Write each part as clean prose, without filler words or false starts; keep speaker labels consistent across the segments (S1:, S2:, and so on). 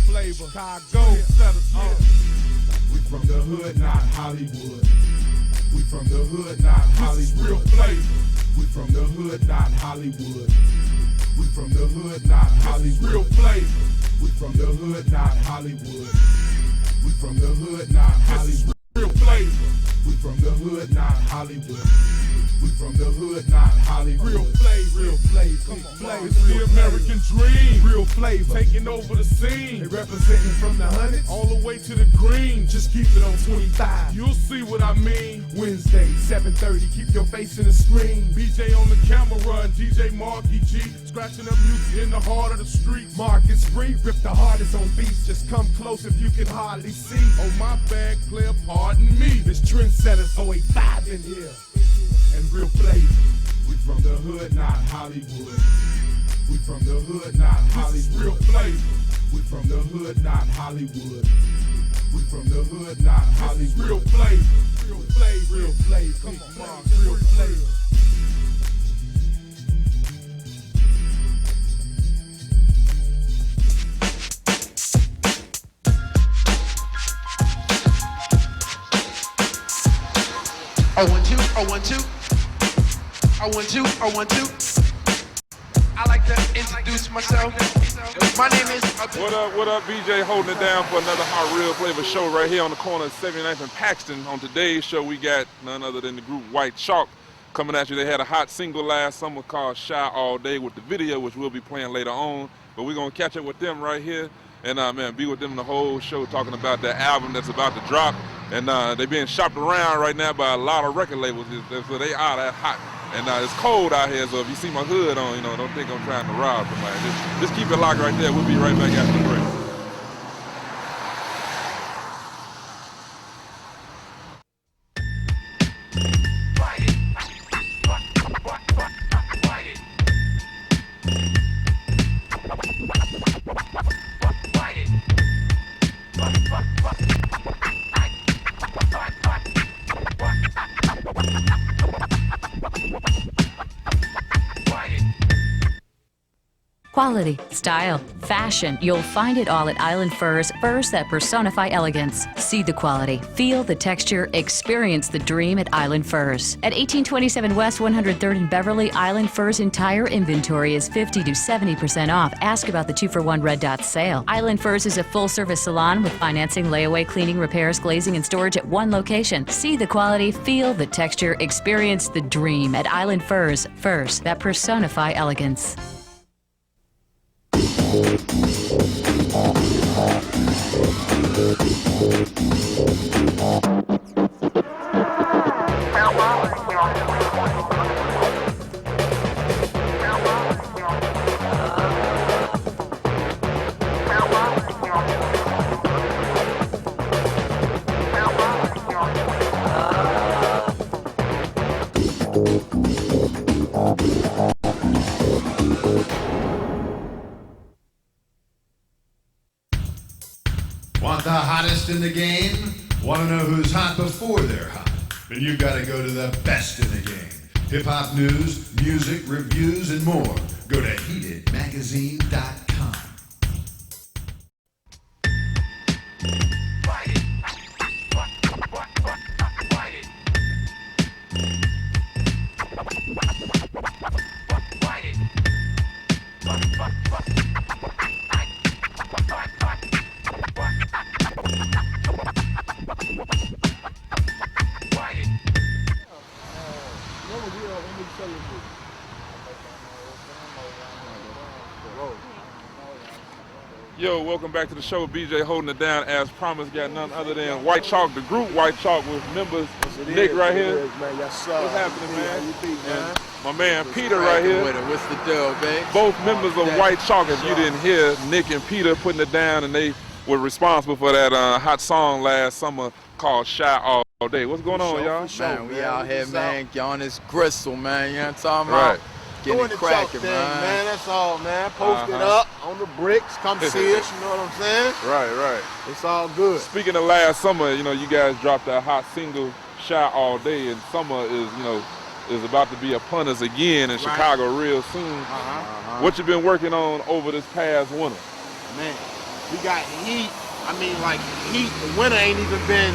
S1: Flava, Chicago. We from the hood, not Hollywood. We from the hood, not Hollywood. Real Flava. We from the hood, not Hollywood. We from the hood, not Hollywood. Real Flava. We from the hood, not Hollywood. We from the hood, not Hollywood. Real Flava. We from the hood, not Hollywood. We from the hood, not Hollywood. Real Flava, real Flava. It's the American dream. Real Flava, taking over the scene. They representing from the hundreds all the way to the green. Just keep it on 25. You'll see what I mean. Wednesday, 7:30. Keep your face in the screen. BJay on the camera and DJ Marky G scratching up music in the heart of the streets. Marcus free, rip the hardest on beats. Just come close if you can hardly see. Oh my bad, player, pardon me. This trendsetters 085 in here. And Real Flava. We from the hood, not Hollywood. We from the hood, not Hollywood. Real Flava. We from the hood, not Hollywood. We from the hood, not Hollywood. Real Flava. Real Flava. Real Flava. Come on, Real Flava.
S2: Oh, 1, 2, oh, 1, 2. Oh, 1, 2, oh, 1, 2. I like to introduce myself. My name is...
S3: What up, BJay holding it down for another Hot Real Flava show right here on the corner of 79th and Paxton. On today's show, we got none other than the group White Chalk coming at you. They had a hot single last summer called Shy All Day with the video, which we'll be playing later on. But we're going to catch up with them right here and, man, be with them the whole show talking about that album that's about to drop. And they're being shopped around right now by a lot of record labels, so they are that hot. And it's cold out here, so if you see my hood on, don't think I'm trying to rob somebody. Just keep it locked right there. We'll be right back after the break.
S4: Quality, style, fashion, you'll find it all at Island Furs, furs that personify elegance. See the quality, feel the texture, experience the dream at Island Furs. At 1827 West 103rd in Beverly, Island Furs' entire inventory is 50 to 70% off. Ask about the 2-for-1 Red Dot sale. Island Furs is a full-service salon with financing, layaway, cleaning, repairs, glazing, and storage at one location. See the quality, feel the texture, experience the dream at Island Furs, furs that personify elegance.
S5: Want the hottest in the game? Want to know who's hot before they're hot? Then you've got to go to the best in the game. Hip-hop news, music, reviews, and more. Go to heatedmagazine.com.
S3: Yo, welcome back to the show. BJay holding it down as promised. Got none other than White Chalk, the group White Chalk with members Nick right here. What's happening, man? And my man Peter right here.
S6: What's the deal, babe?
S3: Both members of White Chalk. If you didn't hear, Nick and Peter putting it down, and they were responsible for that hot song last summer called Shy All Day. What's going on, y'all?
S6: Man, we out here, man, on this gristle, man. You know what I'm talking about?
S3: Right.
S6: Getting it cracking,
S7: man. That's all, man. Post it up on the bricks. Come see us, you know what I'm saying?
S3: Right.
S7: It's all good.
S3: Speaking of last summer, you guys dropped that hot single, Shy All Day, and summer is about to be upon us again in Chicago real soon. What you been working on over this past winter?
S7: Man, We got heat. I mean, like heat. The winter ain't even been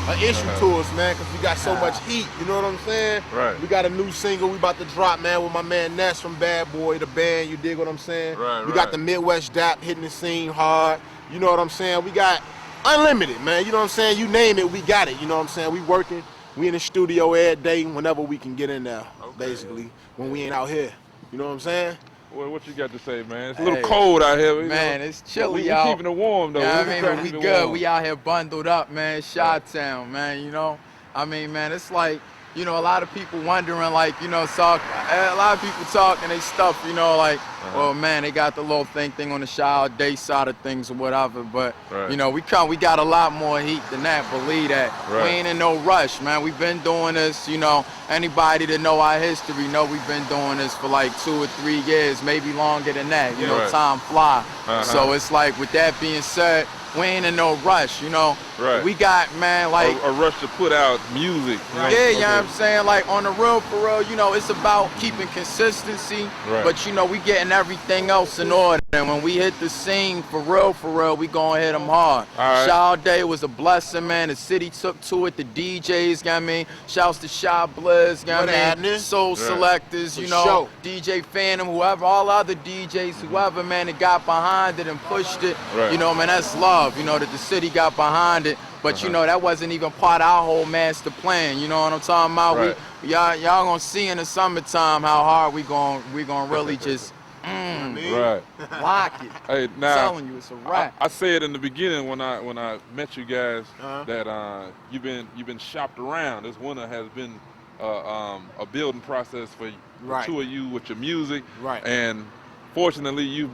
S7: an issue to us, man, because we got so much heat. You know what I'm saying?
S3: Right.
S7: We got a new single we about to drop, man, with my man Ness from Bad Boy, the band. You dig what I'm saying?
S3: Right.
S7: We got the Midwest Dap hitting the scene hard. You know what I'm saying? We got unlimited, man. You know what I'm saying? You name it, we got it. You know what I'm saying? We working. We in the studio every day whenever we can get in there, basically, when we ain't out here. You know what I'm saying?
S3: Well, what you got to say, man? It's a little cold out here.
S6: Man, it's chilly
S3: we
S6: out.
S3: We keeping it warm, though.
S6: Yeah, I mean, but we good.
S3: Warm.
S6: We out here bundled up, man. Chi-Town, man, you know? I mean, man, it's like, you know, a lot of people wondering, like, you know, a lot of people talking they stuff, you know, like, well, man, they got the little thing on the shower day side of things or whatever, but, you know, we got a lot more heat than that, believe that.
S3: Right.
S6: We ain't in no rush, man. We've been doing this, you know, anybody that know our history know we've been doing this for like 2 or 3 years, maybe longer than that, you know, time fly. So it's like, with that being said, we ain't in no rush, you know.
S3: Right.
S6: We got, man, like
S3: a rush to put out music. You know?
S6: Yeah, you know what I'm saying? Like, on the real, for real, you know, it's about keeping consistency, but, you know, we getting everything else in order. And when we hit the scene, for real, we gonna hit them hard. Shaw Day was a blessing, man. The city took to it. The DJs, you know what I mean? Shouts to Shy Blizz, you know what I mean? Soul Selectors, you know, DJ Phantom, whoever, all other DJs, whoever, man, that got behind it and pushed it. You know, man, that's love, you know, that the city got behind it. But, you know, that wasn't even part of our whole master plan. You know what I'm talking about? Y'all gonna see in the summertime how hard we gonna really just lock it.
S3: Hey, now,
S6: I'm telling you, it's a wrap.
S3: I said in the beginning when I met you guys that you've been shopped around. This winter has been a building process for the two of you with your music. And fortunately, you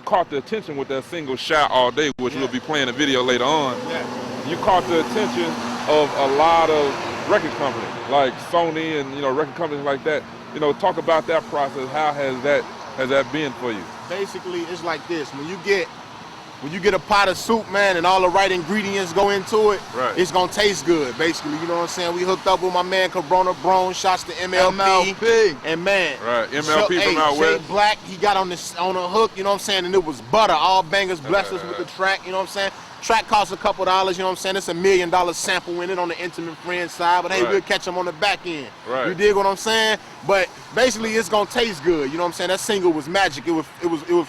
S3: caught the attention with that single "Shot All Day," which we'll be playing a video later on. You caught the attention of a lot of record companies like Sony and, you know, record companies like that. You know, talk about that process. How has that been for you?
S7: Basically, it's like this: when you get a pot of soup, man, and all the right ingredients go into it, it's gonna taste good. Basically, you know what I'm saying? We hooked up with my man Corona Brown. Shots to MLP. And man,
S3: MLP from out west.
S7: Jay Black, he got on a hook. You know what I'm saying? And it was butter. All bangers blessed us with the track. You know what I'm saying? Track costs a couple dollars, you know what I'm saying? It's $1 million sample in it on the intimate friend side, but hey, we'll catch them on the back end. You dig what I'm saying? But basically, it's gonna taste good. You know what I'm saying? That single was magic. It was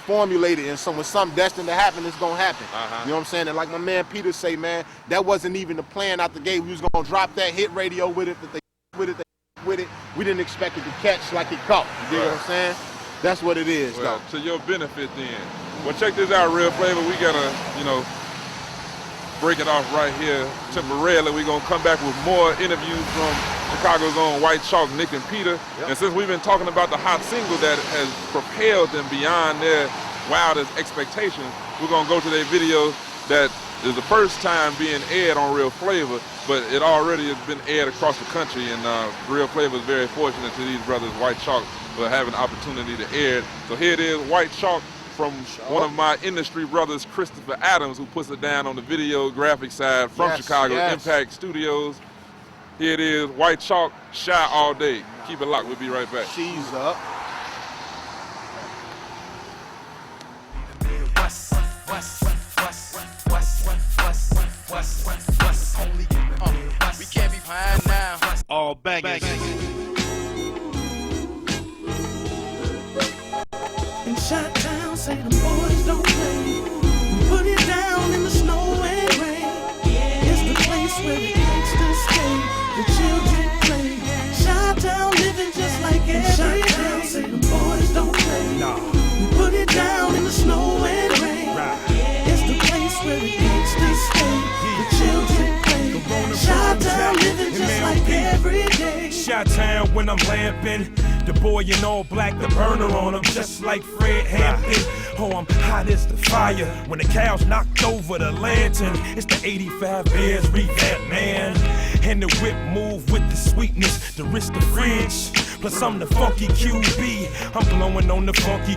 S7: formulated, and when something destined to happen, it's gonna happen. You know what I'm saying? And like my man Peter say, man, that wasn't even the plan out the gate. We was gonna drop that hit radio with it, with it. We didn't expect it to catch like it caught. You dig what I'm saying? That's what it is, though.
S3: To your benefit, then. Well, check this out, Real Flavor. We gotta, you know, break it off right here temporarily. We're gonna come back with more interviews from Chicago's own White Chalk, Nick and Peter. And since we've been talking about the hot single that has propelled them beyond their wildest expectations, we're gonna go to their video that is the first time being aired on Real Flavor, but it already has been aired across the country, and Real Flavor is very fortunate to these brothers, White Chalk, for having the opportunity to air it. So here it is, White Chalk, from one of my industry brothers, Christopher Adams, who puts it down on the video graphic side from Chicago, Impact Studios. Here it is, White Chalk, Shy All Day. Keep it locked, we'll be right back.
S7: Cheese up.
S2: We can't be behind now.
S8: All bangers.
S9: In Chi-Town, say the boys don't play. We put it down in the snow and rain. It's the place where the gangsters stay, the children play. Chi-Town living just like every day. Say the boys don't play. We put it down in the snow and rain. It's the place where the gangsters stay, the children play. Chi-Town living just like every day.
S8: Chi-Town when I'm lamping. The boy in all black, the burner on him, just like Fred Hampton. Oh, I'm hot as the fire. When the cows knocked over the lantern, it's the 85 Bears revamp, man. And the whip move with the sweetness, the wrist, the French. Plus I'm the funky QB. I'm blowing on the funky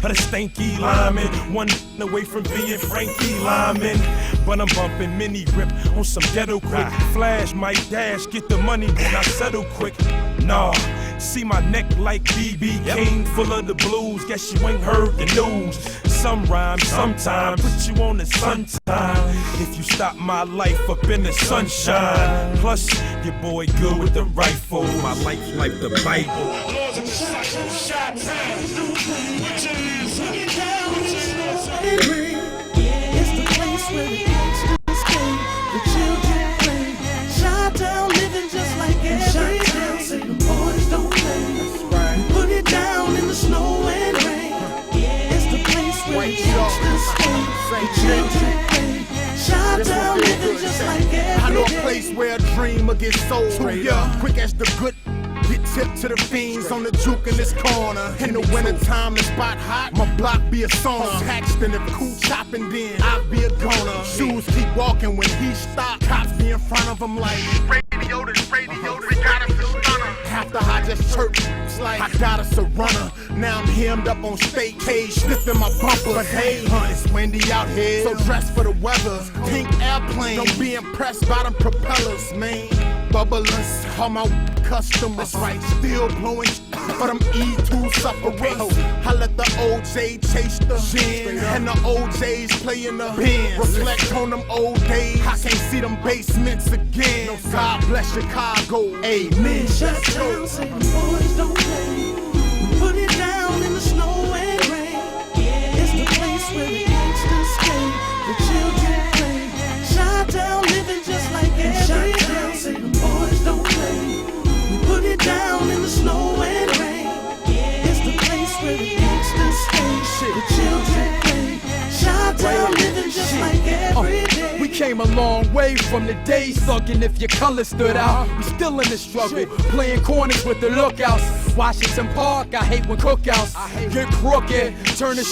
S8: of the stanky lineman, one away from being Frankie Lyman. But I'm bumping mini rip on some ghetto quick. Flash, might dash, get the money, then I settle quick. Nah, See my neck like BB King, full of the blues. Guess you ain't heard the news. Some rhyme, sometime, put you on the sun time. If you stop my life up in the sunshine. Plus, your boy good with the rifle. My life like the Bible.
S9: It's the place where the gangsters stay, the children play. Chi-town living just like every day. Say the boys don't play. We put it down in the snow and rain. It's the place where the gangsters stay, the children play. Chi-town living just like every day.
S7: I know a place where a dreamer gets sold. Quick as the good. Get tipped to the fiends on the juke in this corner. In the wintertime, the spot hot, my block be a sauna. Paxton, if cool chopping, then I'll be a goner. Shoes keep walking when he stop. Cops be in front of him like radio, we got us a stunner. After I just chirped, it's like I got us a runner. Now I'm hemmed up on state cage, sniffing my bumper. But hey, it's windy out here, so dress for the weather. Pink airplane, don't be impressed by them propellers, man. Bubblers, all my customers, right? Still blowing, but I'm E2 suffering. I let the OJ chase the gin, and the OJs play in the bin. Reflect on them old days, I can't see them basements again. God bless Chicago, amen.
S9: Chi-town, say the boys don't play. We put it down in the snow and rain. It's the place where the gangsters stay, the children play. Chi-town living just like every day. Say the boys don't play. We put it down in the snow and rain. It's the place where the gangsters stay, the children play. Chi-town living just like every day.
S10: We came a long way from the days thuggin' if your color stood out. We still in the struggle, playing corners with the lookouts. Washington Park, I hate when cookouts get crooked, turn the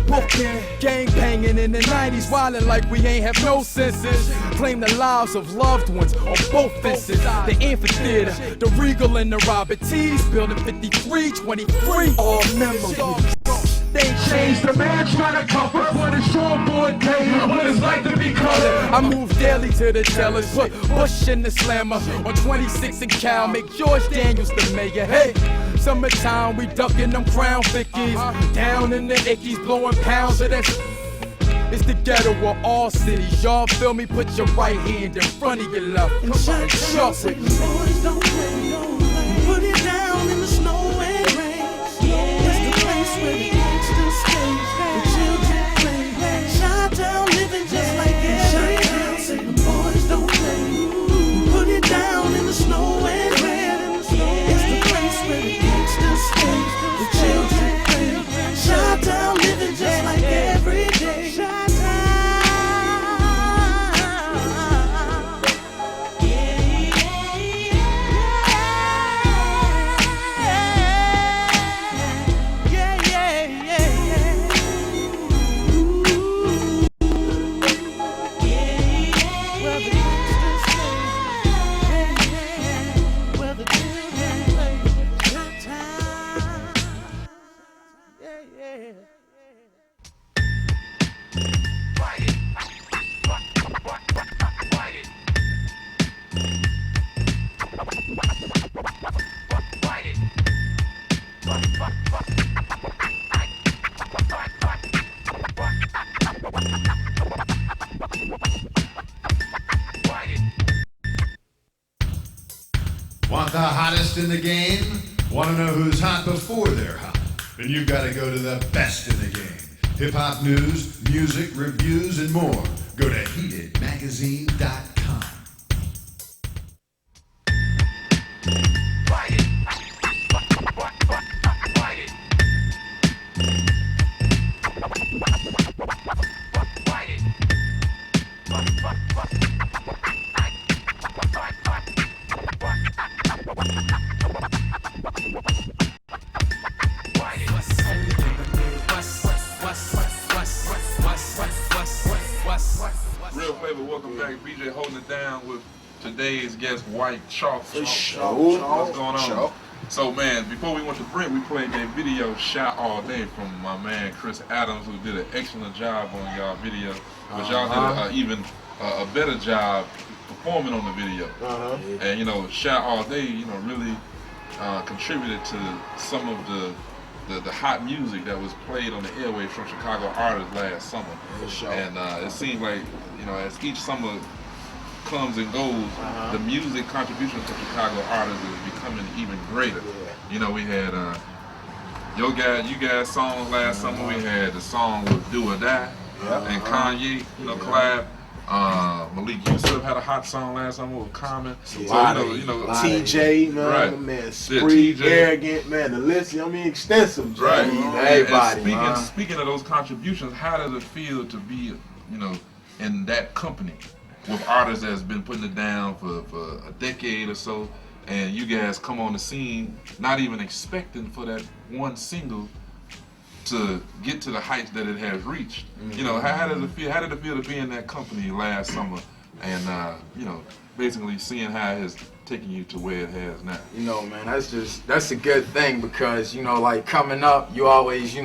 S10: booking, gang banging in the 90s, wildin' like we ain't have no senses. Claim the lives of loved ones on both fences. The amphitheater, the Regal and the Robert T's, building 5323. All memories. They changed the man trying to comfort what it's shortboard day, what it's like to be colored. I move daily to the tellers, put Bush in the slammer on 26 and Cal, make George Daniels the mayor. Hey, summertime we ducking them Crown Vickies, down in the Ickies, blowing pounds of that. It's the ghetto of all cities. Y'all feel me? Put your right hand in front of your left.
S9: Chi-town, say the boys don't play. We put it down in the snow and rain. It's the place where the gangsters stay, the children play. Chi-town living just like every day. Say the boys don't play. We put it down in the snow and rain. It's the place where the gangsters stay, the children play. Chi-town living just like every day.
S5: Want the hottest in the game? Want to know who's hot before they're hot? Then you've got to go to the best in the game. Hip-hop news, music, reviews, and more. Go to heatedmagazine.com.
S3: Real Flava, welcome back. BJay holding it down with today's guest, White Chalk. What's going on? So, man, before we went to break, we played that video "Shot All Day" from my man Chris Adams, who did an excellent job on y'all video. But y'all did even a better job performing on the video. And you know, "Shot All Day," you know, really contributed to some of the hot music that was played on the airwaves from Chicago artists last summer.
S7: For sure.
S3: And it seems like, as each summer comes and goes, the music contributions from Chicago artists is becoming even greater. Yeah. We had you guys songs last summer. We had the song with Do or Die and Kanye, collab. Malik Yusuf had a hot song last summer with Common. So,
S7: TJ, man, Spree, Arrogant, man, the list, extensive.
S3: Right.
S6: Everybody.
S3: And speaking of those contributions, how does it feel to be, in that company with artists that's been putting it down for a decade or so, and you guys come on the scene not even expecting for that one single to get to the heights that it has reached? How does it feel? How did it feel to be in that company last summer, and basically seeing how it has taken you to where it has now?
S6: Man, that's a good thing, because like coming up, you always you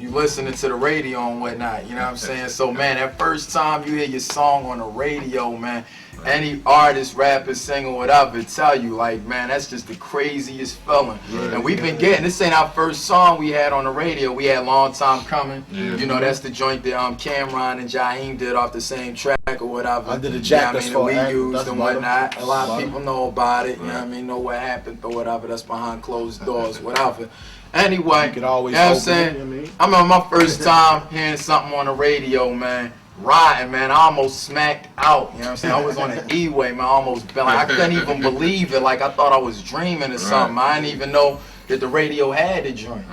S6: listening to the radio and whatnot. You know what I'm saying? So man, that first time you hear your song on the radio, man. Any artist, rapper, singer, whatever, tell you, like, man, that's just the craziest feeling. Right. And we've been getting, this ain't our first song we had on the radio. We had Long Time Coming. Yeah. That's the joint that Cameron and Jaheim did off the same track or whatever.
S7: Under the jacket,
S6: that we used and whatnot. A lot of people know about it. Know what happened or whatever. That's behind closed doors, whatever. Anyway, you know what I'm saying? I remember my first time hearing something on the radio, man. Riding, man, I almost smacked out, you know what I'm saying? I was on an E-way, man, I almost been like, I couldn't even believe it, like I thought I was dreaming or something. I didn't even know that the radio had a joint,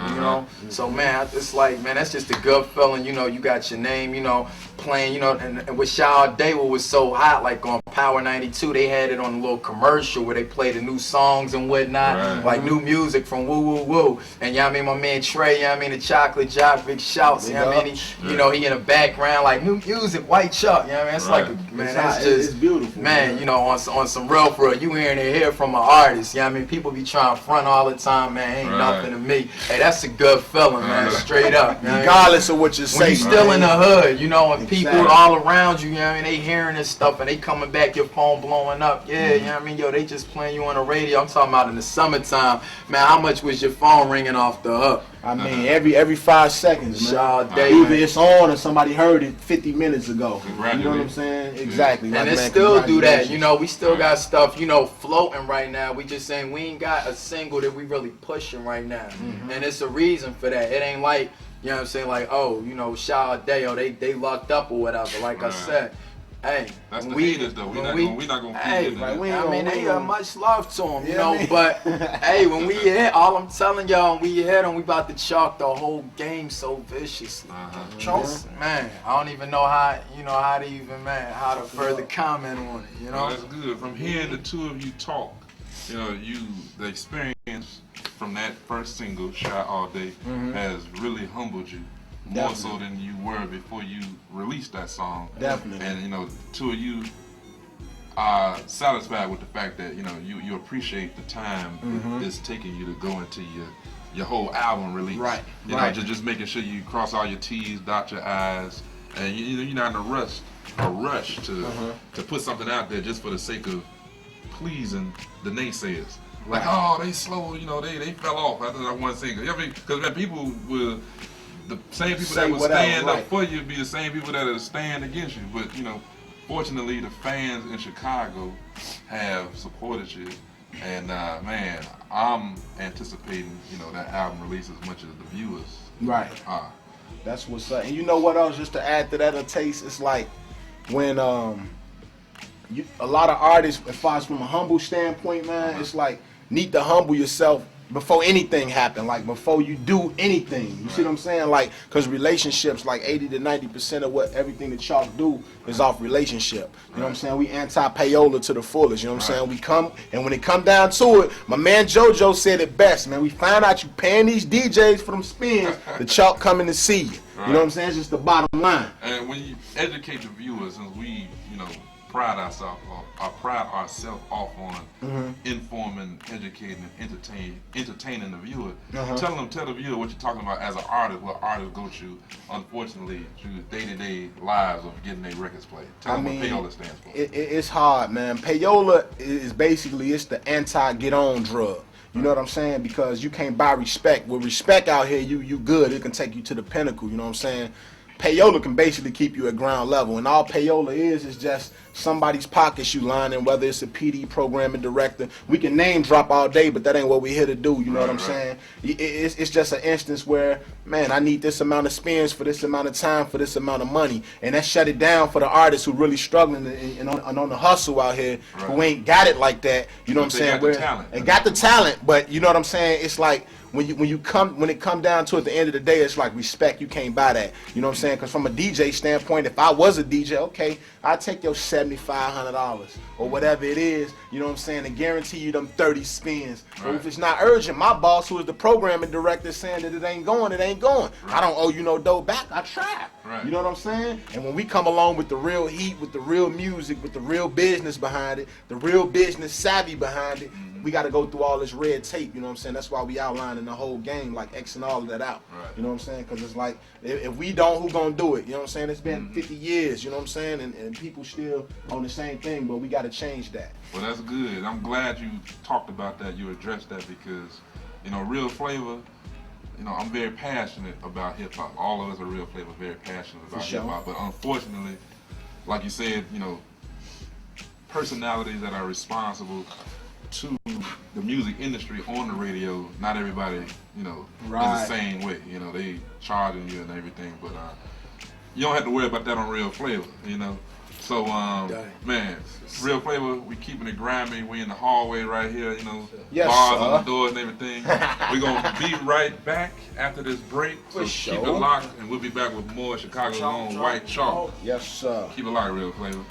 S6: So man, it's like, man, that's just a good feeling, you got your name, playing, and with Shaw Day, what was so hot, like on Power 92, they had it on a little commercial where they played the new songs and whatnot, like new music from Woo Woo Woo, and my man Trey, the Chocolate Jock, big shouts, he in the background, like new music, White Chuck, it's like, man, that's just,
S7: it's beautiful,
S6: man, on some real for real, you hearing it here from an artist, people be trying to front all the time, man, ain't nothing to me. Hey, that's a good feeling, man, straight up,
S7: regardless of what you say.
S6: When you still in the hood, and people all around you, they hearing this stuff and they coming back, your phone blowing up. Yeah, they just playing you on the radio. I'm talking about in the summertime. Man, how much was your phone ringing off the hook?
S7: Every 5 seconds, man. Either it's on or somebody heard it 50 minutes ago. You know what I'm saying? Exactly.
S6: And it still do that. We still got stuff, floating right now. We just saying we ain't got a single that we really pushing right now. And it's a reason for that. It ain't like, you know what I'm saying, like, oh, Shaw Day, they locked up or whatever. Like I said, hey,
S3: that's the haters though. We're not gonna feed it.
S6: They got much love to them, But hey, when we hit, all I'm telling y'all, when we hit them, we about to chalk the whole game so viciously. Man, I don't even know how, how to further comment on it.
S3: Well, that's good. From hearing the two of you talk, the experience from that first single, Shot All Day, has really humbled you. More so than you were before you released that song.
S7: Definitely.
S3: And two of you are satisfied with the fact that you appreciate the time it's taking you to go into your whole album release.
S7: Right.
S3: Just making sure you cross all your T's, dot your I's, and you're not in a rush to put something out there just for the sake of pleasing the naysayers. Like, oh, they slow, they fell off after that one single. Because people will. The same people that would stand up for you be the same people that are stand against you. But, fortunately, the fans in Chicago have supported you. And, man, I'm anticipating, that album release as much as the viewers are.
S7: That's what's up. And you know what else, just to add to that a taste, it's like when a lot of artists, as far as from a humble standpoint, man, it's like, need to humble yourself before anything happen, like before you do anything. You see what I'm saying? Like, because relationships, like 80 to 90% of what everything that Chalk do is off relationship. You know what I'm saying? We anti-payola to the fullest. You know what I'm saying? We come, and when it come down to it, my man JoJo said it best, man. We find out you paying these DJs for them spins, the Chalk coming to see you. You know what I'm saying? It's just the bottom line.
S3: And when you educate the viewers, since we, pride ourselves off on informing, educating, and entertaining the viewer. Tell the viewer what you're talking about as an artist, what artists go through, unfortunately, through the day-to-day lives of getting their records played. Tell them what payola stands for.
S7: It's hard, man. Payola is basically, it's the anti-get-on drug. You know what I'm saying? Because you can't buy respect. With respect out here, you good. It can take you to the pinnacle. You know what I'm saying? Payola can basically keep you at ground level, and all payola is just somebody's pockets you lining, whether it's a PD programming director. We can name drop all day, but that ain't what we here to do. You know what I'm saying? It's just an instance where, man, I need this amount of spins for this amount of time for this amount of money, and that shut it down for the artists who really struggling and on the hustle out here, who ain't got it like that. You know what I'm saying? They got the talent, but you know what I'm saying? It's like when it come down to it, at the end of the day, it's like respect. You can't buy that. You know what I'm saying? Because from a DJ standpoint, if I was a DJ, okay, I'll take your $7,500 or whatever it is. You know what I'm saying? To guarantee you them 30 spins. Or if it's not urgent, my boss, who is the programming director, saying that it ain't going, it ain't going. I don't owe you no dough back. I tried. You know what I'm saying? And when we come along with the real heat, with the real music, with the real business behind it, the real business savvy behind it, we got to go through all this red tape, you know what I'm saying? That's why we outlining the whole game, like Xing all of that out. You know what I'm saying? Because it's like, if we don't, who gonna do it? You know what I'm saying? It's been 50 years, you know what I'm saying? And people still on the same thing, but we got to change that.
S3: Well, that's good. I'm glad you talked about that, you addressed that, because, you know, Real Flavor, you know, I'm very passionate about hip-hop. All of us are Real Flavor, very passionate about hip-hop. But unfortunately, like you said, you know, personalities that are responsible to the music industry on the radio, not everybody, you know, is the same way. You know, they charging you and everything, but you don't have to worry about that on Real Flavor, you know. So, man, Real Flavor, we keeping it grimy. We in the hallway right here, you know, bars on the doors and everything. We're gonna be right back after this break. So keep it locked, and we'll be back with more Chicago's own White Chalk.
S7: Yes, sir.
S3: Keep it locked, Real Flavor.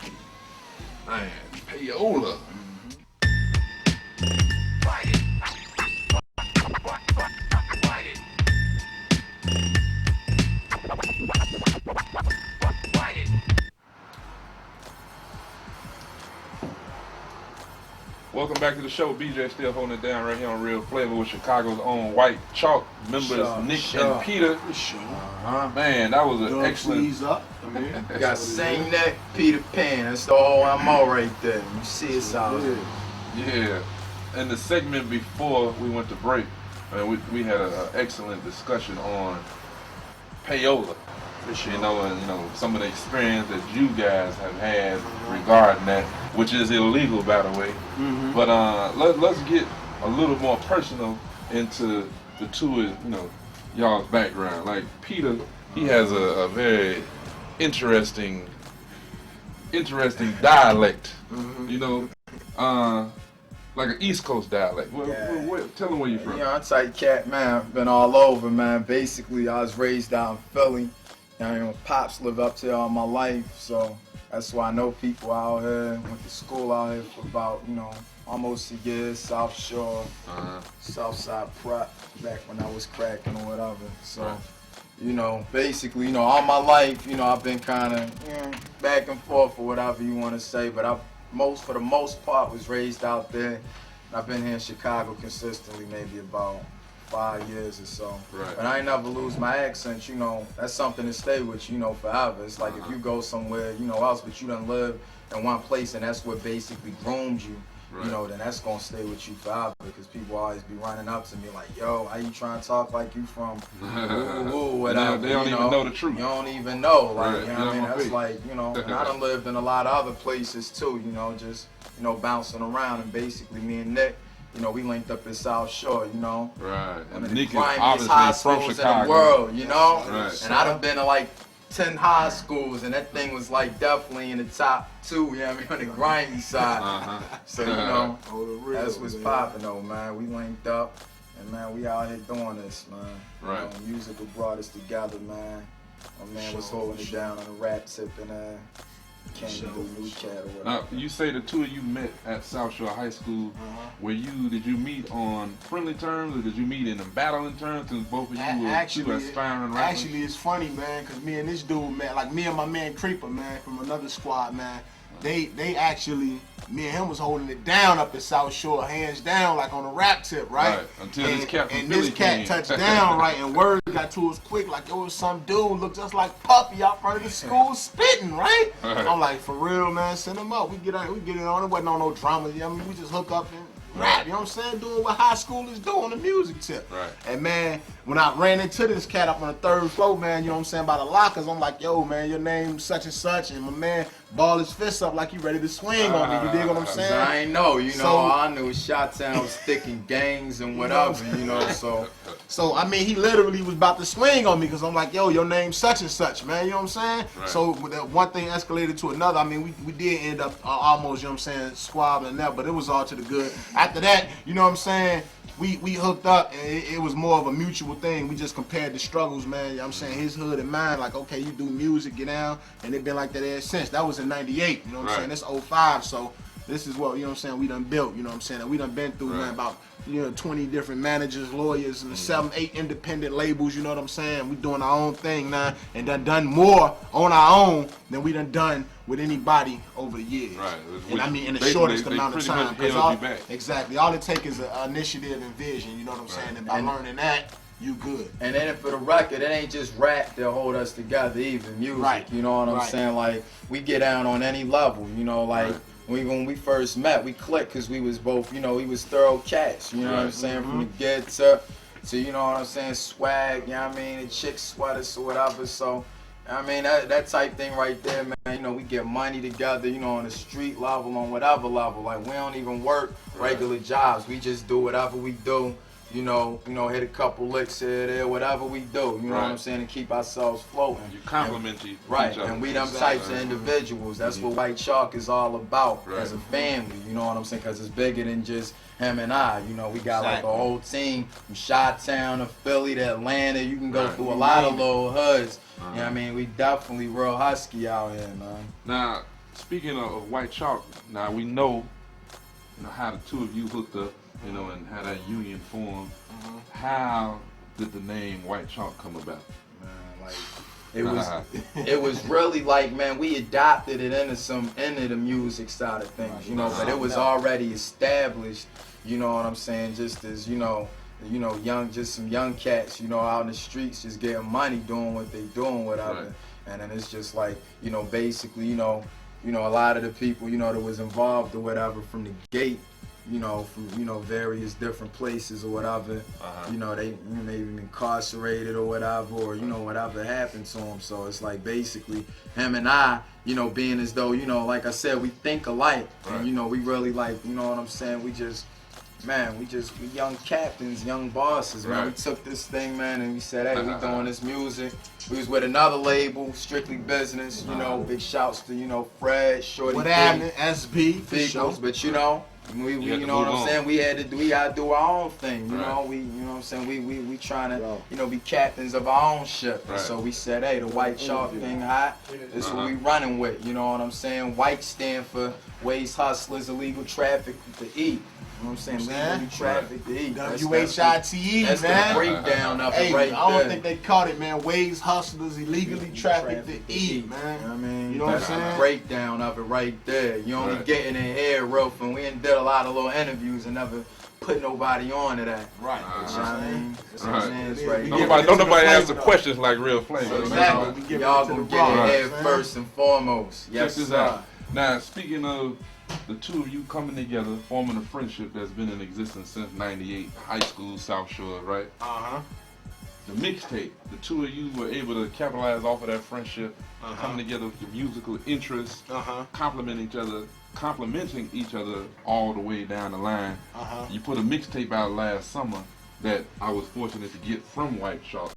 S3: Man, payola. Welcome back to the show. BJay still holding it down right here on Real Flavor with Chicago's own White Chalk members Nick and Peter. Man, that was an excellent.
S6: You got same neck, Peter Pan. That's the whole MO right there. You see it's out there.
S3: Yeah. And the segment before we went to break, we had an excellent discussion on payola. You know, and you know some of the experience that you guys have had regarding that, which is illegal, by the way. But let's get a little more personal into the two of, you know, y'all's background. Like Peter, he has a very interesting dialect. You know, like an East Coast dialect. Tell them where you from.
S6: Yeah, I'm tight cat, man. Been all over, man. Basically, I was raised out in Philly. You know, pops lived up here all my life, so that's why I know people out here. Went to school out here for about, you know, almost a year. South Shore, Southside Prep, back when I was cracking or whatever. So, you know, basically, you know, all my life, you know, I've been kind of back and forth or whatever you want to say, but for the most part, was raised out there. And I've been here in Chicago consistently, maybe about 5 years or so. But I ain't never lose my accent, you know. That's something to stay with, you know, forever. It's like if you go somewhere, you know, else, but you done live in one place and that's what basically groomed you, you know, then that's gonna stay with you forever, because people always be running up to me like, yo, how you trying to talk like you from whatever.
S3: They don't even know the truth.
S6: You don't even know, like, you know what I mean? That's like, you know, and I done lived in a lot of other places too, you know, just, you know, bouncing around, and basically me and Nick, you know, we linked up in South Shore, you know.
S3: And Nick is obviously from Chicago.
S6: In the world, you know. And I done been to like 10 high schools, and that thing was like definitely in the top 2, you know what I mean, on the grimy side. So, you know, that's what's popping though, man. We linked up, and man, we out here doing this, man. You know, music brought us together, man. My man was holding it down on the rap tip, and came to the new cat or whatever.
S3: Now, you say the two of you met at South Shore High School. Did you meet on friendly terms, or did you meet in battling terms, since both of you were two aspiring rappers?
S7: Actually, it's funny, man, because me and this dude, man, like me and my man Creeper, man, from another squad, man, they actually, me and him was holding it down up at South Shore, hands down, like on a rap tip, right?
S3: Until this cat from
S7: and
S3: Philly
S7: this cat
S3: came.
S7: touched down, right, and word got to us quick, like, yo, some dude looked just like Puppy out front of the school spitting, right? I'm like, for real, man, send him up. We get it on. It wasn't on no drama. I mean, we just hook up and rap, you know what I'm saying? Doing what high schoolers do on the music tip.
S3: Right.
S7: And man, when I ran into this cat up on the 3rd floor, man, you know what I'm saying, by the lockers, I'm like, yo, man, your name's such and such, and my man ball his fists up like he ready to swing on me. You dig what I'm saying?
S6: I ain't know, you know,
S7: So-
S6: all I knew was Shot-Town was sticking gangs and whatever, you know,
S7: So, I mean, he literally was about to swing on me because I'm like, yo, your name's such and such, man. You know what I'm saying?
S3: Right.
S7: So, that one thing escalated to another. I mean, we did end up almost, you know what I'm saying, squabbling that, but it was all to the good. After that, you know what I'm saying, we hooked up, and it was more of a mutual thing. We just compared the struggles, man. You know what I'm saying? His hood and mine, like, okay, you do music, get down, and it been like that ever since. That was in 98, you know what I'm saying? That's 05, so this is what, you know what I'm saying, we done built, you know what I'm saying? And we done been through, man, about, 20 different managers, lawyers, and 7, 8 independent labels, you know what I'm saying? We doing our own thing now, and done more on our own than we done with anybody over the years.
S3: Right.
S7: And I mean, in the
S3: They-
S7: shortest
S3: they
S7: amount of
S3: pretty much
S7: time. 'Cause
S3: held you back.
S7: Exactly. All it takes is an initiative and vision, you know what I'm saying? And by learning that, you good.
S6: And then for the record, it ain't just rap that hold us together, even music.
S7: Right.
S6: You know what I'm
S7: Right.
S6: saying? Like, we get down on any level, you know, like when we first met, we clicked because we was both, you know, we was thorough cats, you know what I'm saying? From the get to, you know what I'm saying, swag, you know what I mean, the chick sweaters or whatever. So, I mean, that type thing right there, man, you know, we get money together, you know, on the street level, on whatever level. Like, we don't even work regular jobs. We just do whatever we do. You know, hit a couple licks here, there, whatever we do, you know what I'm saying, to keep ourselves floating.
S3: You compliment each
S6: Right,
S3: other.
S6: and we them types of individuals. That's what White Chalk is all about as a family, you know what I'm saying, because it's bigger than just him and I. You know, we got like a whole team from Chi-Town to Philly to Atlanta. You can go through a lot of little hoods. You know what I mean? We definitely real husky out here, man.
S3: Now, speaking of White Chalk, now we know, how the two of you hooked up, and how that union formed. How did the name White Chalk come about?
S6: Man, like it was really like, man, we adopted it into the music side of things, you know, but it was already established, you know what I'm saying, just as, some young cats, out in the streets just getting money, doing what they doing, whatever. And then it's just like, basically, a lot of the people, that was involved or whatever from the gate, from, various different places or whatever, they may even incarcerated or whatever, or, whatever happened to them. So it's like basically him and I, being as though, like I said, we think alike. And, we really like, you know what I'm saying? We young captains, young bosses, man. We took this thing, man, and we said, hey, we doing this music. We was with another label, Strictly Business, big shouts to, Fred, Shorty.
S7: What happened? SB, for sure.
S6: But, we you know what I'm saying? We gotta do our own thing, you know. We, you know what I'm saying? We trying to, be captains of our own ship. And so we said, hey, the White Chalk thing hot. This is what we running with. You know what I'm saying? White stand for Waste Hustlers, Illegal Traffic to Eat. You know what I'm saying? Legally traffic to eat.
S7: WHITE, man.
S6: That's the breakdown of it right there.
S7: I don't think they caught it, man. Ways hustlers illegally traffic to eat, man.
S6: I mean,
S7: you know what I'm saying?
S6: The breakdown of it right there. You only getting in here rough, and we did a lot of little interviews and never put nobody on to that.
S7: Right.
S3: Don't nobody ask the questions like Real Flava.
S6: Exactly. Y'all gonna get it head first and foremost. Yes,
S3: Check this out. Now, speaking of the two of you coming together, forming a friendship that's been in existence since '98, high school, South Shore, right? The mixtape, the two of you were able to capitalize off of that friendship, coming together with your musical interests, complimenting each other all the way down the line. You put a mixtape out last summer that I was fortunate to get from White Chalk,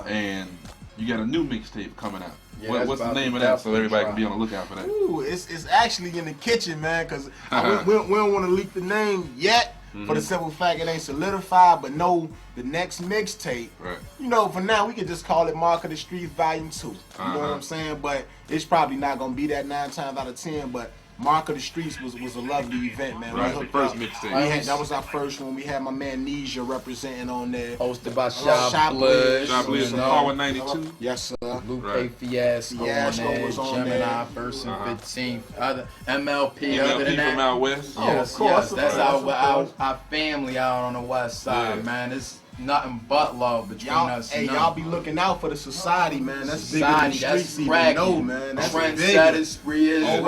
S3: and you got a new mixtape coming out.
S6: Yeah,
S3: what's the name of that so everybody can be on the lookout for that?
S7: Ooh, it's actually in the kitchen, man, because we don't want to leak the name yet for the simple fact it ain't solidified, but no, the next mixtape, for now we could just call it Mark of the Streets Volume 2. You know what I'm saying? But it's probably not going to be that 9 times out of 10, but Mark of the Streets was a lovely event, man.
S3: Right, the first mixtape.
S7: That was our first one. We had my man Nisha representing on there.
S6: Hosted by Shop Blood.
S3: Shop Blood from Power 92.
S7: Yes, sir.
S6: Lupe Fiasco
S7: was on there.
S6: Gemini, First and 15th. Other MLP, other than
S3: MLP
S6: that.
S3: from out west.
S6: Yes,
S7: of course.
S6: That's our family out on the west side, man. nothing but love between us.
S7: Hey, y'all be looking out for the society, man. That's bigger
S6: Society,
S7: than the streets
S6: that's
S7: even know, man. That's
S6: Trendsetters, Free Israel,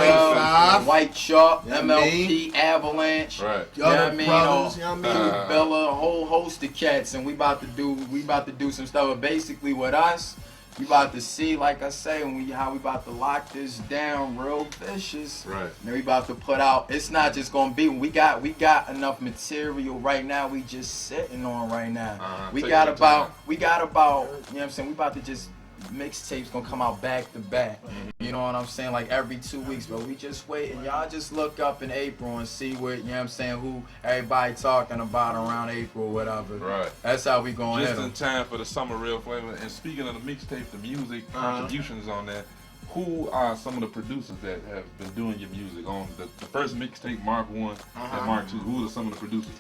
S6: White Chalk, MLP, Avalanche,
S7: Right.
S6: You know what I mean?
S7: Brothers, you know what I mean?
S6: Bella, a whole host of cats, and we about to do some stuff. But basically, with us, we about to see, like I say, how we about to lock this down real vicious.
S3: Right.
S6: And we about to put out. It's not just gonna be. We got enough material right now. We just sitting on right now. We got about. You know what I'm saying? We about to just. Mixtapes gonna come out back to back. You know what I'm saying? Like every 2 weeks, but we just wait and y'all just look up in April and see what, you know what I'm saying, who everybody talking about around April or whatever.
S3: Right.
S6: That's how we gonna hit
S3: Just
S6: 'em.
S3: in time for the summer Real Flavor. And speaking of the mixtape, the music contributions on that, who are some of the producers that have been doing your music on the first mixtape, Mark 1 and Mark 2? Who are some of the producers?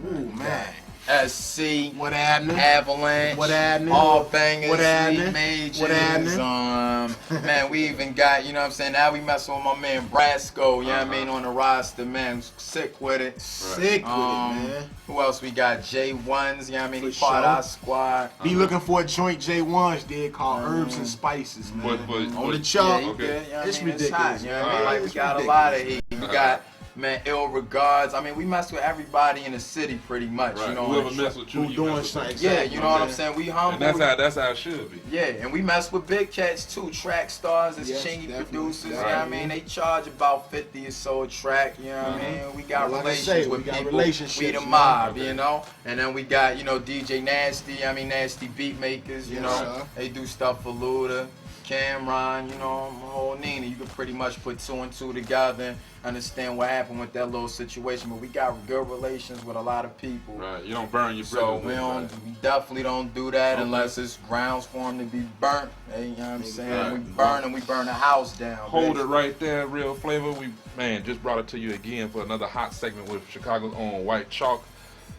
S7: Ooh, man.
S6: SC,
S7: what happening?
S6: Avalanche,
S7: what happening?
S6: All Bangers,
S7: what happening?
S6: Majors,
S7: what happening?
S6: Man, we even got, you know what I'm saying, now we messing with my man Brasco, you know what I mean, on the roster, man, sick with it.
S7: Sick with it, man.
S6: Who else we got? J1s, you know what I mean, he part of our squad.
S7: Be looking for a joint J1s did called Herbs and Spices, man. On the chart.
S6: Yeah,
S7: Okay.
S6: you know
S7: It's
S6: what I mean?
S7: ridiculous.
S6: Hot, you know what I mean? Like, we
S7: It's
S6: got
S7: ridiculous.
S6: a lot of heat. We got, man, Ill Regards. I mean, we mess with everybody in the city pretty much.
S3: Right.
S6: You know,
S3: Whoever mess with you,
S7: Who
S3: you
S7: doing
S3: mess with
S7: something.
S6: yeah, you know what I'm saying? We humble.
S3: And that's how it should be.
S6: Yeah, and we mess with big cats too, track stars as
S7: Yes,
S6: chingy
S7: definitely.
S6: producers, you know what
S7: Right.
S6: I mean? They charge about 50 or so a track, you know what I mean? We got
S7: Like I
S6: relations
S7: say,
S6: with
S7: we got
S6: people,
S7: relationships,
S6: we the
S7: man.
S6: mob,
S7: Okay.
S6: you know? And then we got, you know, DJ Nasty, Nasty beat makers, you
S7: Yes,
S6: know?
S7: sir.
S6: They do stuff for Luda, Cameron, you know, whole Nina. You can pretty much put 2 and 2 together and understand what happened with that little situation. But we got good relations with a lot of people.
S3: Right. You don't burn your
S6: So
S3: bridges.
S6: we definitely don't do that unless it's grounds for them to be burnt. Hey, you know what I'm saying?
S3: Right.
S6: We burn the house down.
S3: Hold
S6: bitch.
S3: it right there, Real Flavor. We, man, just brought it to you again for another hot segment with Chicago's own White Chalk.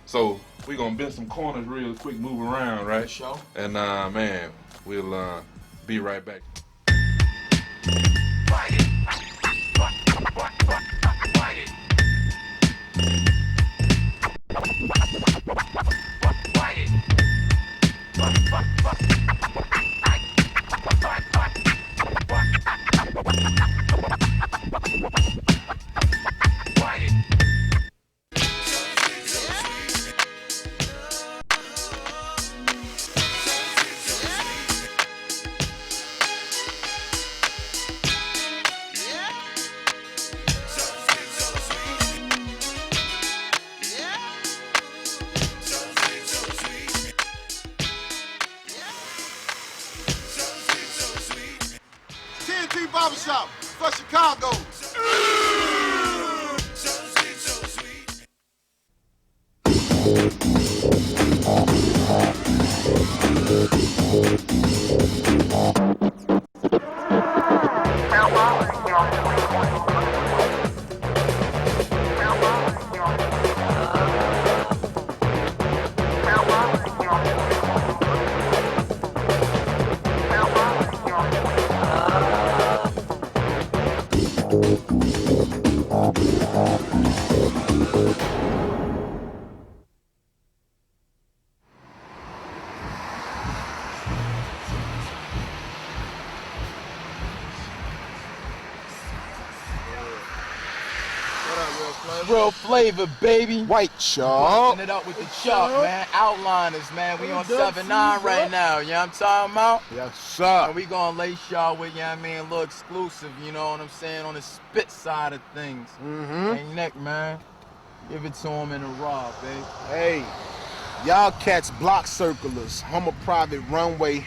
S3: So we're going to bend some corners real quick, move around, right?
S6: Sure.
S3: And, man, we'll be right back.
S7: TNT Barbershop for Chicago.
S6: Real Flavor, baby.
S7: White Chalk.
S6: Busting it up with the chalk, man. Outliners, man. We on 7-9 right now. You know what I'm talking about?
S7: Yes, sir.
S6: And we gonna lace y'all with, you know what I mean, a little exclusive, you know what I'm saying, on the spit side of things. Hey, Nick, man. Give it to him in the raw, baby.
S7: Hey, y'all cats block circlers. I'm a private runway.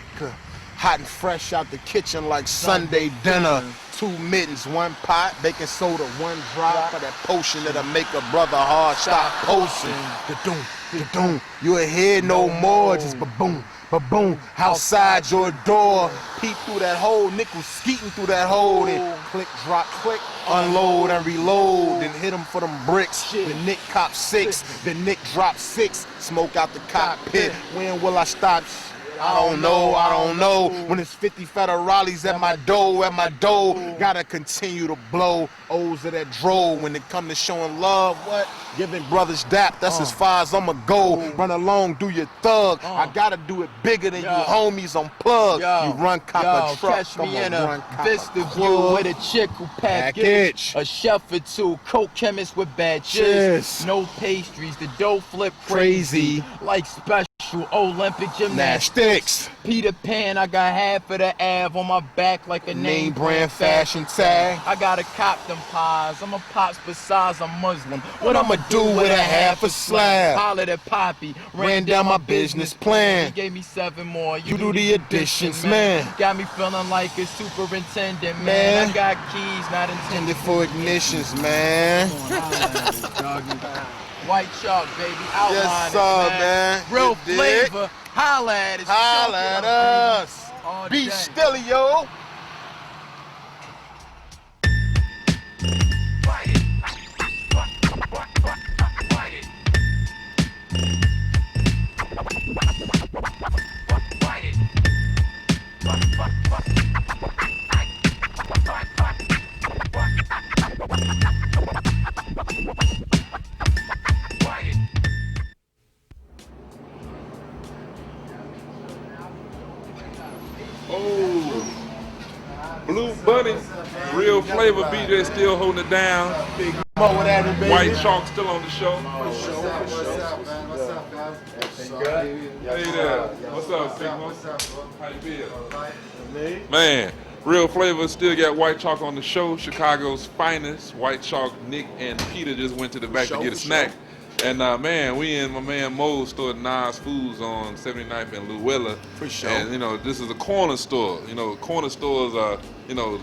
S7: Hot and fresh out the kitchen like Sunday dinner. 2 mittens, 1 pot, baking soda, 1 drop of that potion that'll make a brother hard stop posting. Da-doom, da-doom. You ain't here no more, just ba-boom, ba-boom. Outside your door, peep through that hole, nickel skeeting through that hole. Then click, drop, click, unload and reload. Then hit him for them bricks. The Nick cop 6, the Nick drop 6. Smoke out the cockpit. When will I stop? I don't know. When it's 50 federales at my door, gotta continue to blow. O's of that droll. When it come to showing love, what? Giving brothers dap, that's as far as I'ma go. Run along, do your thug. I gotta do it bigger than you homies on plug. You run cop a truck,
S6: catch me in a Vista View with a chick who package. A chef or two, coke chemist with bad chips. No pastries, the dough flip crazy. Like special Olympic gymnastics. Peter Pan, I got half of the Av on my back like a name brand fashion tag. I gotta cop them pies. I'm a pops besides I'm Muslim. What I'ma do with a half a slab? Hollered at Poppy, ran down my business plan. He gave me 7 more. You do the additions, man. Got me feeling like a superintendent, man. I got keys not intended for ignitions, man. White Chalk, baby. Outline
S7: yes, sir, man.
S6: Real flavor. Holla at us.
S7: Holla at us. Be still, yo.
S3: Blue Bunny, Real Flavor, BJay still holding it down.
S7: Big Mo with that, baby.
S3: White Chalk still on the show.
S11: What's up, man? What's up, guys?
S3: Hey there. What's up, Big Mo?
S11: What's up, bro?
S3: How you feel? Man, Real Flavor still got White Chalk on the show. Chicago's finest. White Chalk, Nick, and Peter just went to the back to get a snack. And man, we in my man Mo's store at Nas Foods on 79th and Luella.
S7: For sure.
S3: And you know, this is a corner store. You know, corner stores are, you know,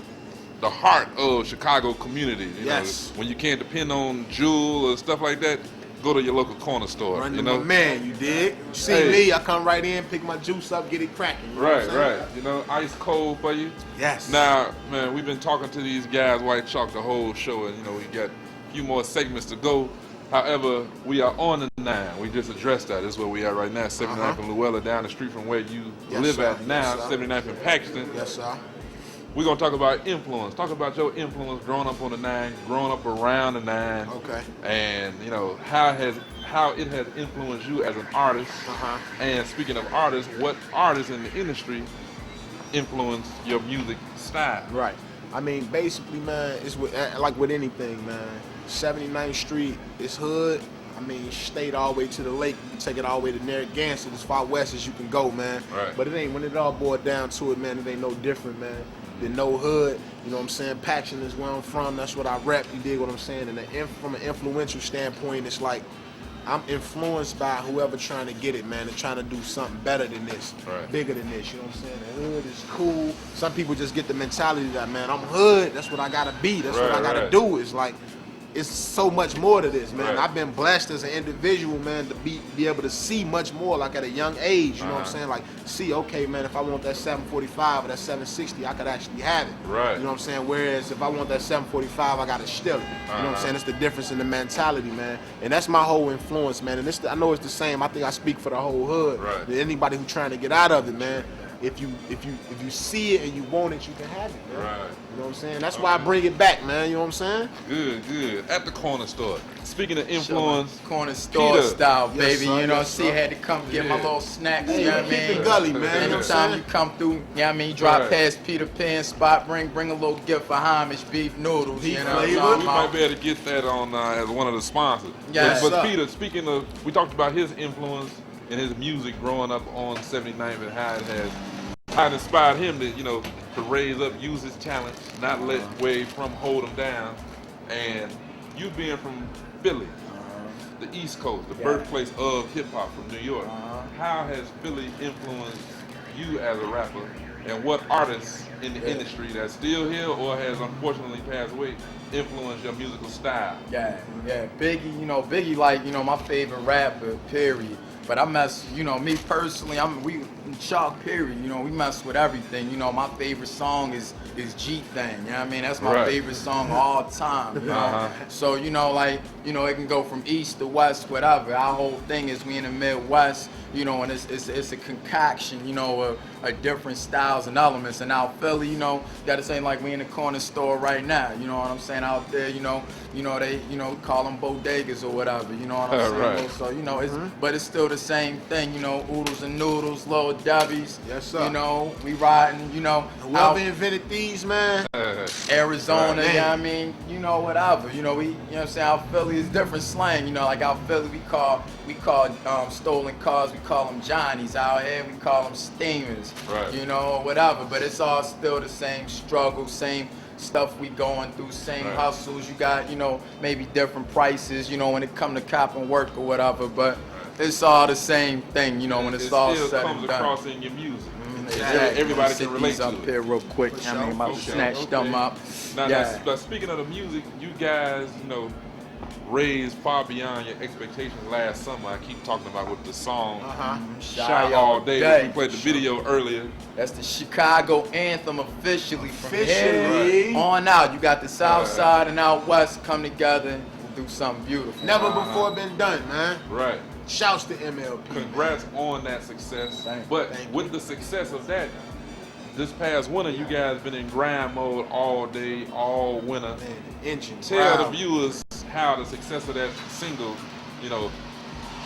S3: the heart of Chicago community. You know, when you can't depend on Jewel or stuff like that, go to your local corner store.
S7: Run
S3: you
S7: to
S3: know,
S7: my man, you dig? You see me, I come right in, pick my juice up, get it cracking. You know what I'm saying?
S3: Right. You know, ice cold for you.
S7: Yes.
S3: Now, man, we've been talking to these guys, White Chalk, the whole show, and you know, we got a few more segments to go. However, we are on the 9. We just addressed that. This is where we are right now, 79th and Luella, down the street from where you live at now, 79th and Paxton.
S7: Yes, sir.
S3: We're going to talk about influence. Talk about your influence growing up on the 9, growing up around the 9.
S7: Okay.
S3: And, you know, how it has influenced you as an artist. And speaking of artists, what artists in the industry influence your music style?
S7: Right. I mean, basically, man, it's like with anything, man. 79th Street is hood. I mean, state all the way to the lake. You can take it all the way to Narragansett, as far west as you can go, man.
S3: Right.
S7: But it ain't, when it all boiled down to it, man, it ain't no different, man, than no hood. You know what I'm saying? Paxton is where I'm from. That's what I rep. You dig what I'm saying? And from an influential standpoint, it's like I'm influenced by whoever trying to get it, man, and trying to do something better than this, bigger than this. You know what I'm saying? The hood is cool. Some people just get the mentality that, man, I'm hood. That's what I gotta be. That's what I gotta do. It's like, it's so much more to this, man. I've been blessed as an individual, man, to be able to see much more, like at a young age, you know what I'm saying? Like, see, okay, man, if I want that 745 or that 760, I could actually have it.
S3: Right.
S7: You know what I'm saying? Whereas if I want that 745, I gotta steal it. You know what I'm saying? It's the difference in the mentality, man. And that's my whole influence, man. And I know it's the same. I think I speak for the whole hood.
S3: Right.
S7: Anybody who's trying to get out of it, man. If you see it and you want it, you can have it, man.
S3: Right.
S7: You know what I'm saying? That's why I bring it back, man. You know what I'm saying?
S3: Good. At the corner store. Speaking of influence,
S6: corner store
S3: Peter.
S6: style,
S7: Yes,
S6: baby.
S7: sir,
S6: you know,
S7: yes,
S6: see,
S7: sir.
S6: had to come get my little snacks.
S7: Hey,
S6: you know what I
S7: keep
S6: mean?
S7: it gully, man. You know what I'm
S6: Anytime
S7: saying?
S6: you come through, you know what I mean, drop past Peter Pan spot, bring a little gift for homage, beef noodles.
S7: Beef
S6: you know,
S7: flavor.
S3: we might be able to get that on as one of the sponsors.
S6: Yes,
S3: but
S7: sir.
S3: Peter, speaking of, we talked about his influence and his music growing up on 79th and how it inspired him to, you know, to raise up, use his talents, not let where he's from hold him down. And you being from Philly, the East Coast, the birthplace of hip hop from New York, how has Philly influenced you as a rapper? And what artists in the industry that's still here or has unfortunately passed away influenced your musical style?
S6: Yeah. Biggie, you know, like, you know, my favorite rapper, period. But I mess, you know, me personally, we Chalk, period. You know, we mess with everything. You know, my favorite song is G Thing. You know what I mean? That's my favorite song all time. You know? So, you know, like, you know, it can go from east to west, whatever. Our whole thing is we in the Midwest, you know, and it's a concoction, you know, of different styles and elements. And out Philly, you know, that it ain't like we in the corner store right now. You know what I'm saying? Out there, you know, they, you know, call them bodegas or whatever. You know what I'm saying? So, you know, but it's still the same thing. You know, oodles and noodles, Little Debbie's.
S7: Yes, sir.
S6: You know, we riding. You know,
S7: whoever invented these, man.
S6: Arizona. You know what I mean? You know, whatever. You know, we. You know what I'm saying? Out Philly is different slang. You know, like out Philly, we call stolen cars. We call them Johnnies. Out here, we call them steamers.
S3: Right.
S6: You know, whatever. But it's all still the same struggle, same stuff we going through, same hustles. You got, you know, maybe different prices, you know, when it come to cop and work or whatever, but it's all the same thing, you know, when it's all said and done.
S3: It still comes across in your music.
S6: Exactly.
S3: Everybody can relate to
S6: up
S3: it.
S6: here real quick. I mean, I'm about to snatch them up.
S3: Now, speaking of the music, you guys, you know, raised far beyond your expectations last summer. I keep talking about with the song Shy All Day. We played the video earlier.
S6: That's the Chicago anthem officially. From here on out. You got the South Side and out West come together and do something beautiful.
S7: Never before been done, man.
S3: Right.
S7: Shouts to MLP.
S3: Congrats on that success. But with the success of that, this past winter, you guys been in grind mode all day, all winter.
S7: Man, the engine.
S3: Tell the viewers how the success of that single, you know,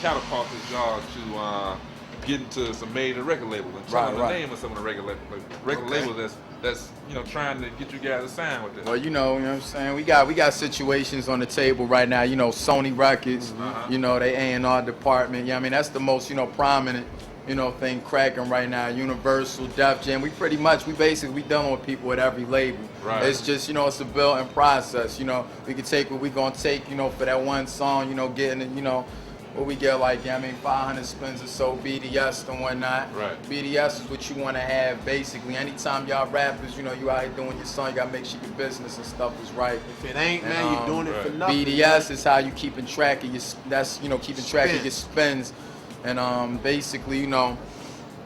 S3: catapulted y'all to get into some major record labels. And tell them the name of some of the record labels that's you know trying to get you guys to sign with this.
S6: Well, you know what I'm saying? We got situations on the table right now. You know, Sony Records. You know, they A&R department. Yeah, I mean that's the most, you know, prominent, you know, thing cracking right now. Universal, Def Jam. We basically dealing with people at every label.
S3: Right.
S6: It's just, you know, it's a building process. You know, we can take what we gonna take, you know, for that one song, you know, getting it, you know, what we get like, I mean, 500 spins or so, BDS and whatnot.
S3: Right.
S6: BDS is what you want to have, basically. Anytime y'all rappers, you know, you out here doing your song, you got to make sure your business and stuff is right.
S7: If it ain't, man, you're doing it for nothing.
S6: BDS is how you keeping track of your, keeping track of your spins. And basically, you know,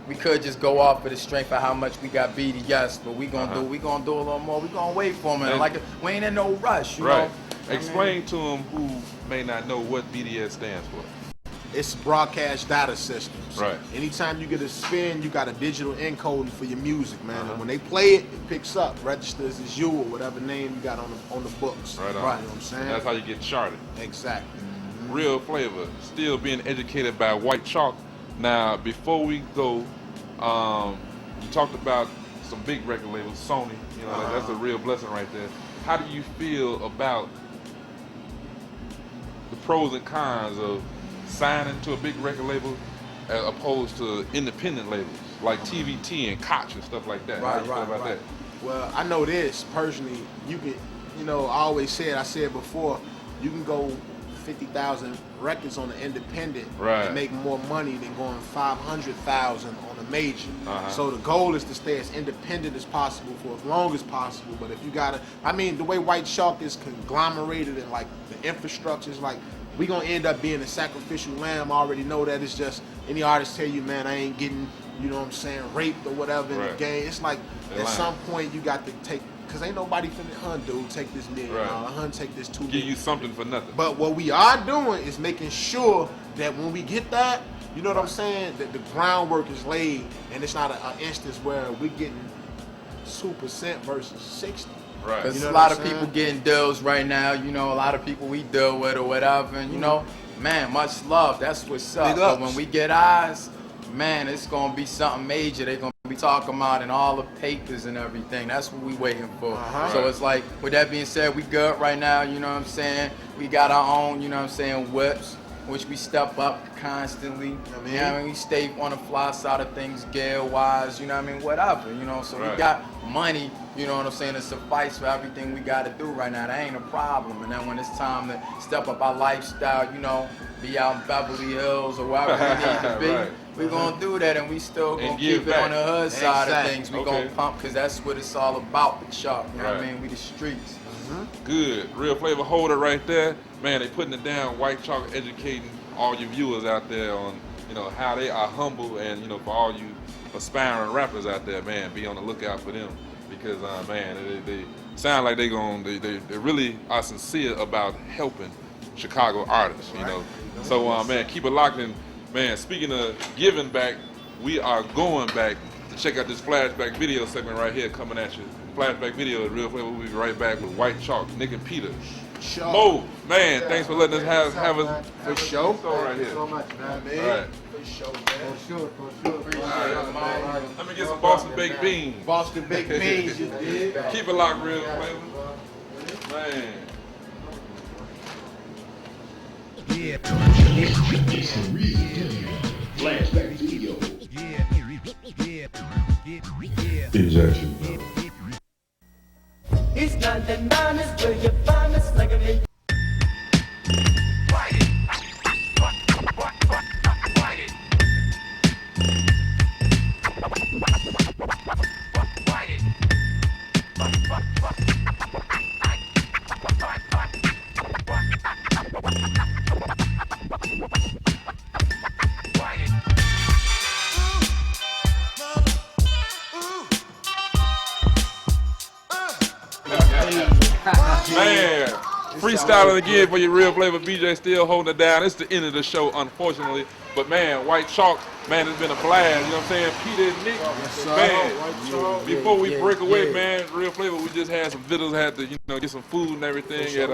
S6: we could just go off of the strength of how much we got BDS, but we gonna do a little more. We gonna wait for them, and like we ain't in no rush, you know.
S3: Explain to them who may not know what BDS stands for.
S7: It's broadcast data systems.
S3: Right.
S7: Anytime you get a spin, you got a digital encoding for your music, man. And when they play it, it picks up, registers as you or whatever name you got on the books.
S3: Right on.
S7: You know what I'm saying?
S3: And that's how you get charted.
S7: Exactly.
S3: Real Flavor, still being educated by White Chalk. Now, before we go, you talked about some big record labels, Sony. You know, that's a real blessing right there. How do you feel about the pros and cons of signing to a big record label as opposed to independent labels like TVT and Koch and stuff like that? How do you feel about that?
S7: Well, I know this personally. You can, you know, I said before, you can go 50,000 records on an independent and make more money than going 500,000 on a major. So the goal is to stay as independent as possible for as long as possible. But if you gotta, I mean, the way White Chalk is conglomerated and like the infrastructure is like, we gonna end up being a sacrificial lamb. I already know that. It's just any artist tell you, man, I ain't getting, you know what I'm saying, raped or whatever in the game. It's like at some point you got to take. Cause ain't nobody finna, dude, take this $1 million, take this $2 million.
S3: Give you something for nothing.
S7: But what we are doing is making sure that when we get that, you know what I'm saying, that the groundwork is laid, and it's not an instance where we're getting 2% versus 60.
S6: Right. There's a lot of people getting deals right now. You know, a lot of people we deal with or whatever, and you know, man, much love. That's what's up. But when we get ours, man, it's gonna be something major. They're gonna be talking about in all the papers and everything. That's what we waiting for. So it's like, with that being said, we good right now, you know what I'm saying? We got our own, you know what I'm saying, whips, which we step up constantly. You know what I mean? We stay on the fly side of things, gear-wise, you know what I mean, whatever, you know? So we got money, you know what I'm saying, to suffice for everything we got to do right now. That ain't a problem. And then when it's time to step up our lifestyle, you know, be out in Beverly Hills or wherever we need to be, we're going to do that, and we still going to keep it on the hood side of things. We're going to pump, because that's what it's all about, the Chalk. You know what I mean? We the streets.
S3: Good. Real Flavor, hold it right there. Man, they putting it down. White Chalk educating all your viewers out there on, you know, how they are humble, and, you know, for all you aspiring rappers out there, man, be on the lookout for them because, man, they sound like they really are sincere about helping Chicago artists, you know. So, man, keep it locked in. Man, speaking of giving back, we are going back to check out this flashback video segment right here coming at you. Flashback video is Real Flavor. We'll be right back with White Chalk, Nick and Peter. Mo, man, thanks for letting us have a show right here.
S11: So much, man.
S3: All right.
S11: For sure.
S3: Let me get some Boston baked beans.
S7: Boston baked beans, you did.
S3: Keep it locked, Real Flavor. Man.
S9: Yeah.
S5: Flashback video. Injection.
S9: It's 99 is where you find us like a minute.
S3: Man, freestyling again for your Real Flavor. BJay still holding it down. It's the end of the show, unfortunately. But man, White Chalk, man, it's been a blast. You know what I'm saying? Peter and Nick, man. Before we break away, man, Real Flavor, we just had some videos, had to, get some food and everything at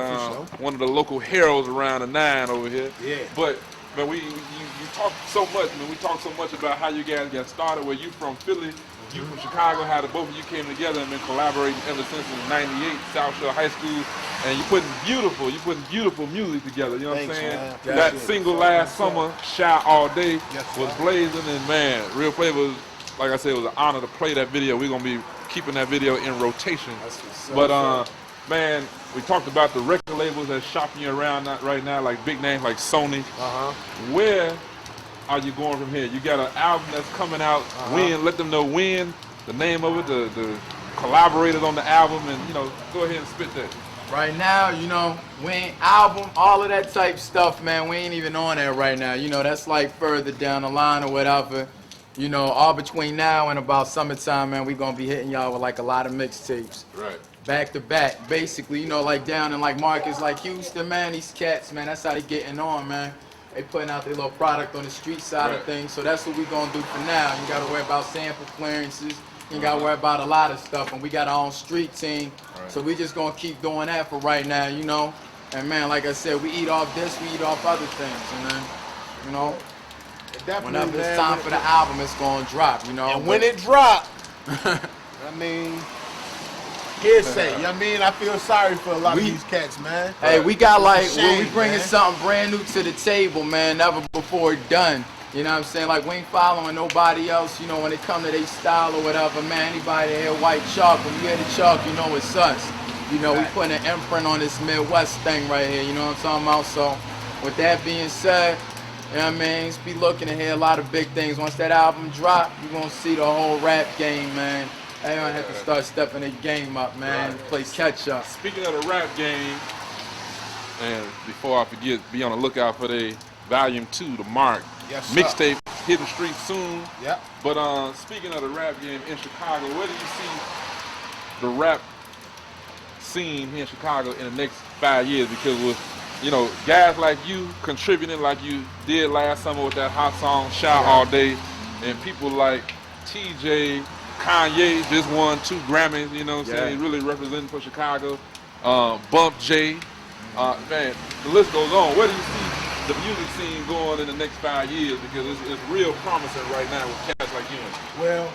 S3: one of the local heralds around the 9 over here. Yeah. But man, you talk so much, man. We talk so much about how you guys got started. Where you from Philly, you from Chicago, how the both of you came together and been collaborating ever since in '98, South Shore High School, and you putting beautiful music together. You know what I'm saying?
S7: Man.
S3: That single last summer, Shy All Day, was blazing, and man, Real Flavor, like I said, it was an honor to play that video. We're gonna be keeping that video in rotation. But man, we talked about the record labels that's shopping you around right now, like big names like Sony. Where are you going from here? You got an album that's coming out. When? Let them know when, the name of it, the collaborators on the album, and go ahead and spit that.
S6: Right now, we ain't album, all of that type stuff, man. We ain't even on that right now. That's like further down the line or whatever. All between now and about summertime, man, we gonna be hitting y'all with like a lot of mixtapes.
S3: Right.
S6: Back to back, basically, like down in like markets like Houston, man, these cats, man, that's how they getting on, man. They putting out their little product on the street side of things, so that's what we gonna do for now. You gotta worry about sample clearances, you gotta worry about a lot of stuff, and we got our own street team, so we just gonna keep doing that for right now, And man, like I said, we eat off this, we eat off other things, and then, whenever it's time for the album, it's gonna drop,
S7: And when it drop, I mean, hearsay, I feel sorry for a lot of these cats, man.
S6: Hey, we got we bringing something brand new to the table, man, never before done. You know what I'm saying? Like, we ain't following nobody else, when it come to their style or whatever, man. Anybody that hear White Chalk, when you hear the chalk, it's us. We putting an imprint on this Midwest thing right here, you know what I'm talking about? So, with that being said, just be looking to hear a lot of big things. Once that album drop, you're gonna see the whole rap game, man. Everyone have to start stepping their game up, man. Play catch up.
S3: Speaking of the rap game, and before I forget, be on the lookout for the Volume 2, the Mark mixtape hitting streets soon.
S7: Yep.
S3: But speaking of the rap game in Chicago, where do you see the rap scene here in Chicago in the next 5 years? Because with guys like you contributing like you did last summer with that hot song Shout All Day, and people like TJ, Kanye just won 2 Grammys, you know what I'm saying, really representing for Chicago. BJay, man, the list goes on. Where do you see the music scene going in the next 5 years? Because it's real promising right now with cats like you.
S7: Well,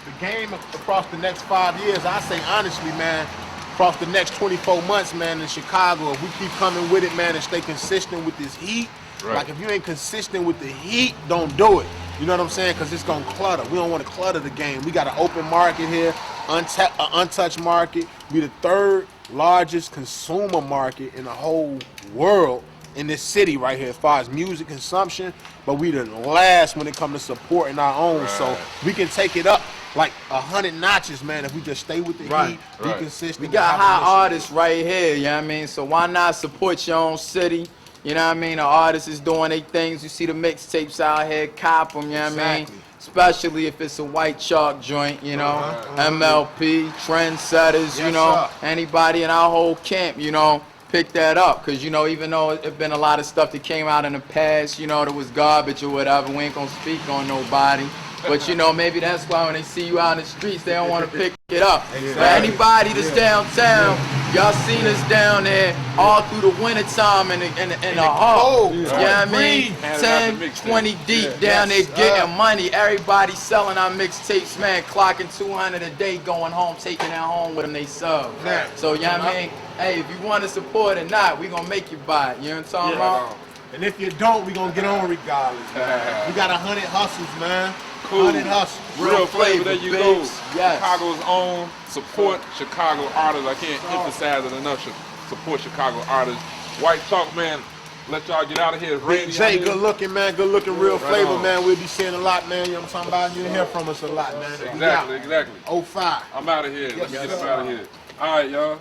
S7: the game across the next 5 years, I say honestly, man, across the next 24 months, man, in Chicago, if we keep coming with it, man, and stay consistent with this heat, like if you ain't consistent with the heat, don't do it. You know what I'm saying? Because it's going to clutter. We don't want to clutter the game. We got an open market here, untouched market. We the 3rd largest consumer market in the whole world in this city right here as far as music consumption, but we the last when it comes to supporting our own. So we can take it up like 100 notches, man, if we just stay with the heat, be consistent.
S6: We got high artists right here, you know what I mean? So why not support your own city? You know what I mean? The artists is doing their things. You see the mixtapes out here, cop them, you know what I mean? especially if it's a white chalk joint, you know. MLP, trendsetters, you know, anybody in our whole camp, you know, pick that up. Because, you know, even though it's been a lot of stuff that came out in the past, you know, that was garbage or whatever, we ain't gonna speak on nobody. But, you know, maybe that's why when they see you out in the streets, they don't want to pick it up. Exactly. But anybody that's downtown, y'all seen us down there all through the wintertime in the hall. You know what I mean? 10, 20 deep down there getting money. Everybody selling our mixtapes, man, clocking 200 a day, going home, taking that home with them they sell. So, you know what I mean? Hey, if you want to support or not, we going to make you buy it. You know what I'm talking about?
S7: And if you don't, we going to get on regardless, man. We got 100 hustles, man.
S3: Cool.
S7: 100 hustles.
S3: Real flavor, there you go.
S6: Yes.
S3: Chicago's own. Support Chicago artists. I can't emphasize it enough. Support Chicago artists. White Chalk, man. Let y'all get out of here.
S7: BJay, good looking, man. Good looking, real flavor, man. We'll be seeing a lot, man. You know what I'm talking about? You'll hear from us a lot, man.
S3: Exactly.
S7: 05.
S3: I'm out of here. Let's get up out of here. All right, y'all.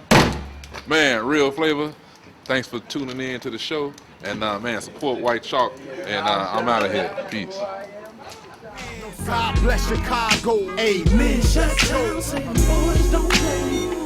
S3: Man, real flavor. Thanks for tuning in to the show. And, man, support White Chalk. And I'm out of here. Peace.
S1: God bless Chicago, amen.
S9: Shut down, say them boys don't play.